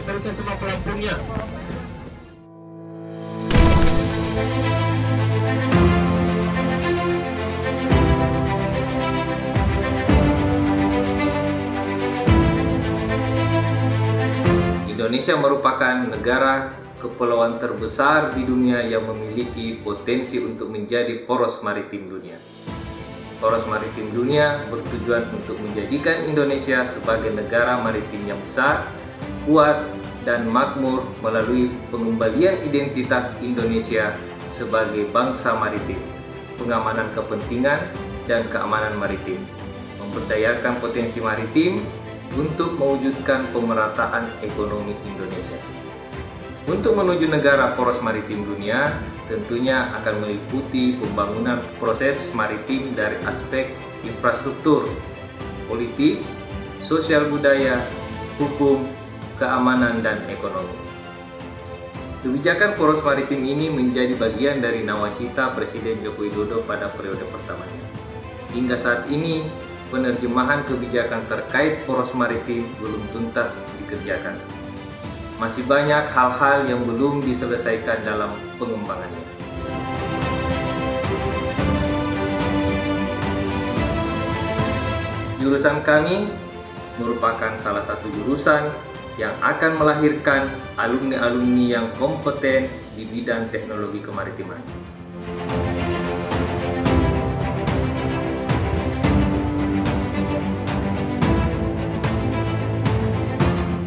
proses semua pelampungnya. Indonesia merupakan negara kepulauan terbesar di dunia yang memiliki potensi untuk menjadi poros maritim dunia. Poros maritim dunia bertujuan untuk menjadikan Indonesia sebagai negara maritim yang besar, kuat, dan makmur melalui pengembalian identitas Indonesia sebagai bangsa maritim, pengamanan kepentingan dan keamanan maritim, memberdayakan potensi maritim untuk mewujudkan pemerataan ekonomi Indonesia. Untuk menuju negara poros maritim dunia, tentunya akan meliputi pembangunan proses maritim dari aspek infrastruktur, politik, sosial budaya, hukum, keamanan, dan ekonomi. Kebijakan poros maritim ini menjadi bagian dari nawacita Presiden Joko Widodo pada periode pertamanya. Hingga saat ini, penerjemahan kebijakan terkait poros maritim belum tuntas dikerjakan. Masih banyak hal-hal yang belum diselesaikan dalam pengembangannya. Jurusan kami merupakan salah satu jurusan yang akan melahirkan alumni-alumni yang kompeten di bidang teknologi kemaritiman.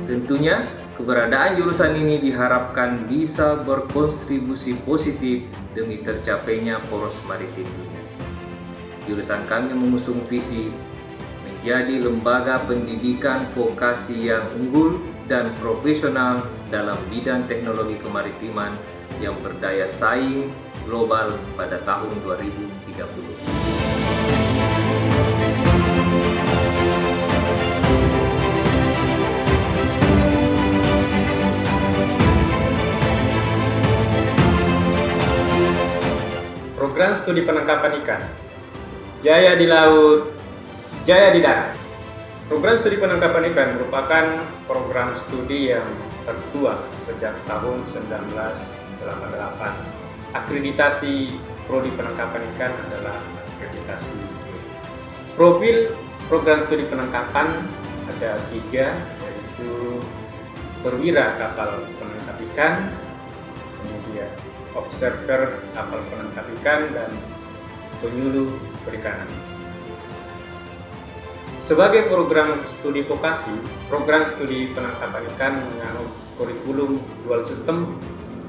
Tentunya, keberadaan jurusan ini diharapkan bisa berkontribusi positif demi tercapainya poros maritim dunia. Jurusan kami mengusung visi menjadi lembaga pendidikan vokasi yang unggul dan profesional dalam bidang teknologi kemaritiman yang berdaya saing global pada tahun 2030. Program studi penangkapan ikan, Jaya di laut, Jaya di darat. Program studi penangkapan ikan merupakan program studi yang tertua sejak tahun 1988. Akreditasi prodi penangkapan ikan adalah akreditasi B. Profil program studi penangkapan ada 3, yaitu perwira kapal penangkap ikan, kemudian observer kapal penangkap ikan, dan penyuluh perikanan. Sebagai program studi vokasi, program studi penangkapan ikan menganut kurikulum dual system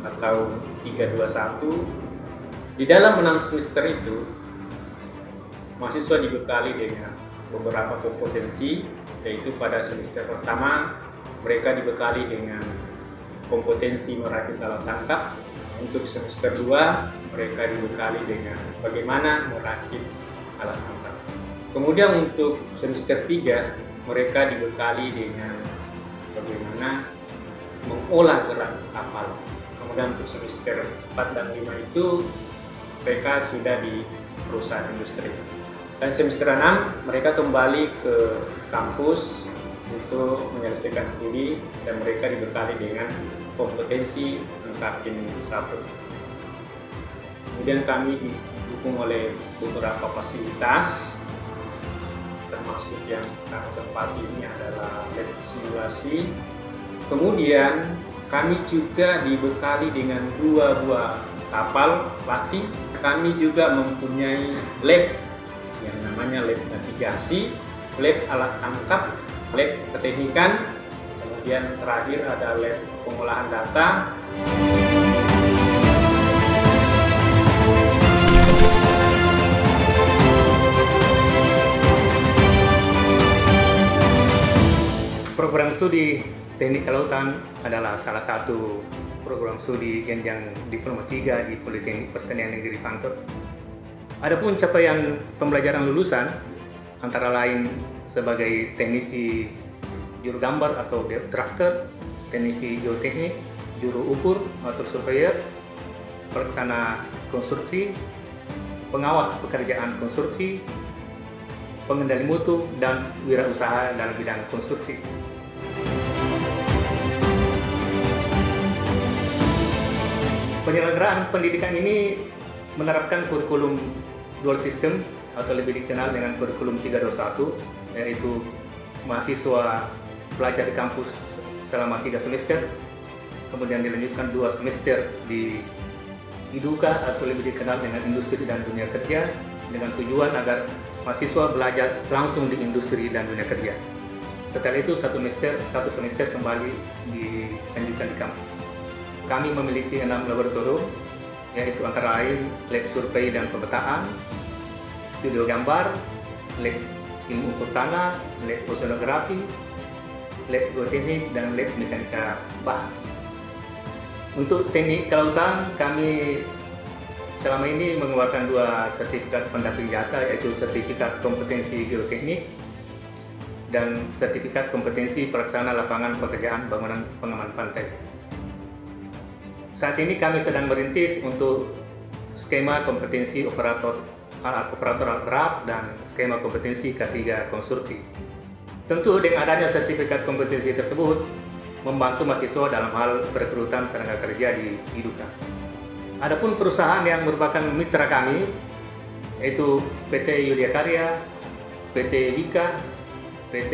atau 321. Di dalam 6 semester itu, mahasiswa dibekali dengan beberapa kompetensi, yaitu pada semester pertama mereka dibekali dengan kompetensi merakit alat tangkap. Untuk semester 2, mereka dibekali dengan bagaimana merakit alat tangkap. Kemudian untuk semester 3, mereka dibekali dengan bagaimana mengolah gerak kapal. Kemudian untuk semester 4 dan 5 itu, mereka sudah di perusahaan industri. Dan semester 6, mereka kembali ke kampus untuk menyelesaikan studi dan mereka dibekali dengan kompetensi Kartin 1. Kemudian kami didukung oleh beberapa fasilitas, termasuk yang kami tempati ini adalah lab simulasi. Kemudian kami juga dibekali dengan 2 buah kapal latih. Kami juga mempunyai lab yang namanya lab navigasi, lab alat tangkap, lab keteknikan, kemudian terakhir ada lab pengolahan data. Program studi Teknik Kelautan adalah salah satu program studi jenjang Diploma 3 di Politeknik Pertanian Negeri Pangkep. Adapun capaian pembelajaran lulusan antara lain sebagai teknisi juru gambar atau drafter, teknisi geoteknik, juru ukur atau surveyor, pelaksana konstruksi, pengawas pekerjaan konstruksi, pengendali mutu, dan wirausaha dalam bidang konstruksi. Penyelenggaraan pendidikan ini menerapkan kurikulum dual system atau lebih dikenal dengan kurikulum 321, yaitu mahasiswa belajar di kampus selama 3 semester, kemudian dilanjutkan 2 semester di IDUKA atau lebih dikenal dengan industri dan dunia kerja, dengan tujuan agar mahasiswa belajar langsung di industri dan dunia kerja. Setelah itu satu semester kembali dilanjutkan di kampus. Kami memiliki 6 laboratorium, yaitu antara lain lab survei dan pemetaan, studio gambar, lab ilmu ukur tanah, lab oceanografi, lab geoteknik, dan lab mekanika bahan. Untuk teknik kelautan, kami selama ini mengeluarkan 2 sertifikat pendamping jasa, yaitu sertifikat kompetensi geoteknik dan sertifikat kompetensi pelaksana lapangan pekerjaan bangunan pengaman pantai. Saat ini kami sedang merintis untuk skema kompetensi operator alat berat dan skema kompetensi K3 konstruksi. Tentu dengan adanya sertifikat kompetensi tersebut membantu mahasiswa dalam hal perekrutan tenaga kerja di IDUKA. Adapun perusahaan yang merupakan mitra kami yaitu PT Yulia Karya, PT Wika, PT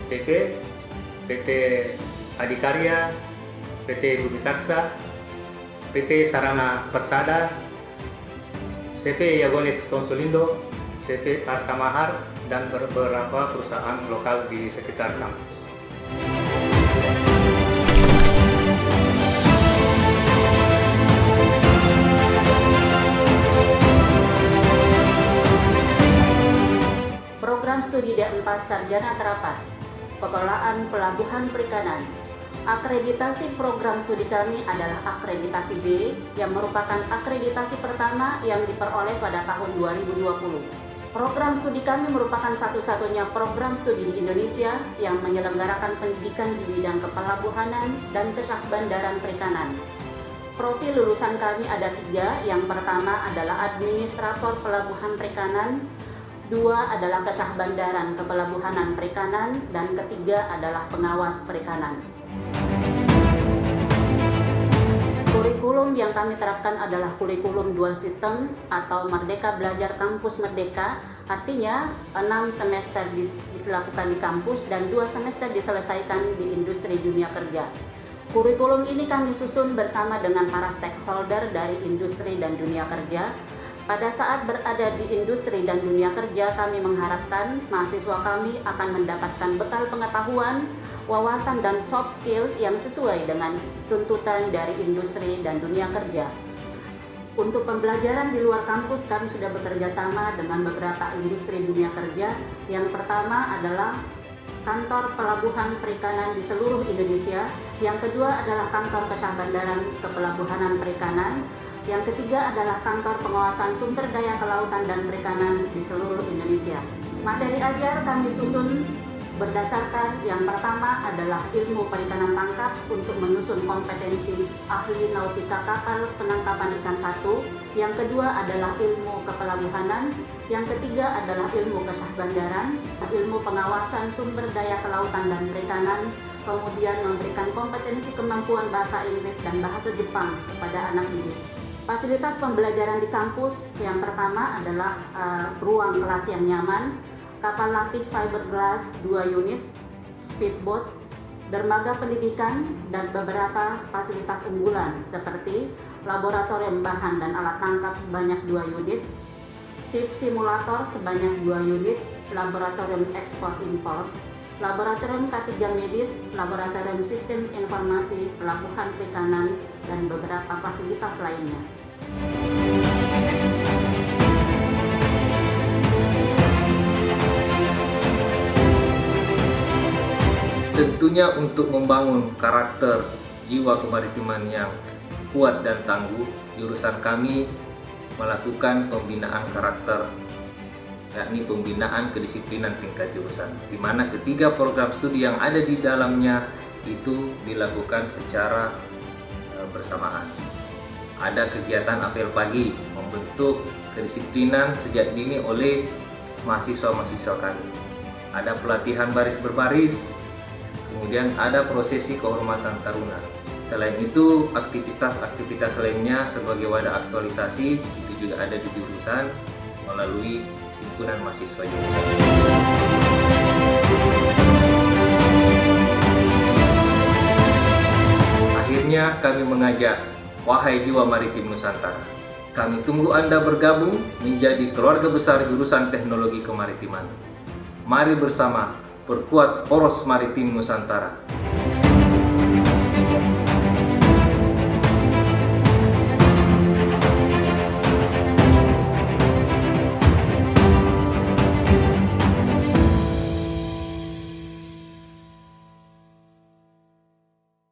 PP, PT Adikarya, PT Bumi Karsa, PT Sarana Persada, CP Yagonis Konsolindo, CP Arta Mahar, dan beberapa perusahaan lokal di sekitar kampus. Program Studi D4 Sarjana Terapan, Pengelolaan Pelabuhan Perikanan. Akreditasi program studi kami adalah akreditasi B yang merupakan akreditasi pertama yang diperoleh pada tahun 2020. Program studi kami merupakan satu-satunya program studi di Indonesia yang menyelenggarakan pendidikan di bidang kepelabuhanan dan kesahbandaran perikanan. Profil lulusan kami ada 3, yang pertama adalah Administrator Pelabuhan Perikanan, 2 adalah Kesahbandaran Kepelabuhanan Perikanan, dan ketiga adalah Pengawas Perikanan. Kurikulum yang kami terapkan adalah kurikulum dual system atau Merdeka Belajar Kampus Merdeka, artinya 6 semester dilakukan di kampus dan 2 semester diselesaikan di industri dunia kerja. Kurikulum ini kami susun bersama dengan para stakeholder dari industri dan dunia kerja. Pada saat berada di industri dan dunia kerja, kami mengharapkan mahasiswa kami akan mendapatkan bekal pengetahuan, wawasan, dan soft skill yang sesuai dengan tuntutan dari industri dan dunia kerja. Untuk pembelajaran di luar kampus, kami sudah bekerja sama dengan beberapa industri dunia kerja. Yang pertama adalah kantor pelabuhan perikanan di seluruh Indonesia. Yang kedua adalah kantor kesahbandaran kepelabuhanan perikanan. Yang ketiga adalah kantor pengawasan sumber daya kelautan dan perikanan di seluruh Indonesia. Materi ajar kami susun berdasarkan yang pertama adalah ilmu perikanan tangkap untuk menyusun kompetensi ahli nautika kapal penangkapan ikan 1. Yang kedua adalah ilmu kepelabuhanan. Yang ketiga adalah ilmu kesahbandaran, ilmu pengawasan sumber daya kelautan dan perikanan, kemudian memberikan kompetensi kemampuan bahasa Inggris dan bahasa Jepang kepada anak didik. Fasilitas pembelajaran di kampus yang pertama adalah ruang kelas yang nyaman, kapal latih fiberglass 2 unit, speedboat, dermaga pendidikan, dan beberapa fasilitas unggulan seperti laboratorium bahan dan alat tangkap sebanyak 2 unit, ship simulator sebanyak 2 unit, laboratorium ekspor-impor, laboratorium K3 medis, laboratorium sistem informasi pelabuhan perikanan, dan beberapa fasilitas lainnya. Tentunya untuk membangun karakter jiwa kemaritiman yang kuat dan tangguh, jurusan kami melakukan pembinaan karakter, yakni pembinaan kedisiplinan tingkat jurusan, di mana ketiga program studi yang ada di dalamnya itu dilakukan secara bersamaan. Ada kegiatan apel pagi, membentuk kedisiplinan sejak dini oleh mahasiswa-mahasiswa kami. Ada pelatihan baris berbaris, kemudian ada prosesi kehormatan taruna. Selain itu, aktivitas-aktivitas lainnya sebagai wadah aktualisasi itu juga ada di jurusan melalui himpunan mahasiswa jurusan. Akhirnya kami mengajak, wahai jiwa maritim Nusantara, kami tunggu Anda bergabung menjadi keluarga besar jurusan Teknologi Kemaritiman. Mari bersama perkuat poros maritim Nusantara.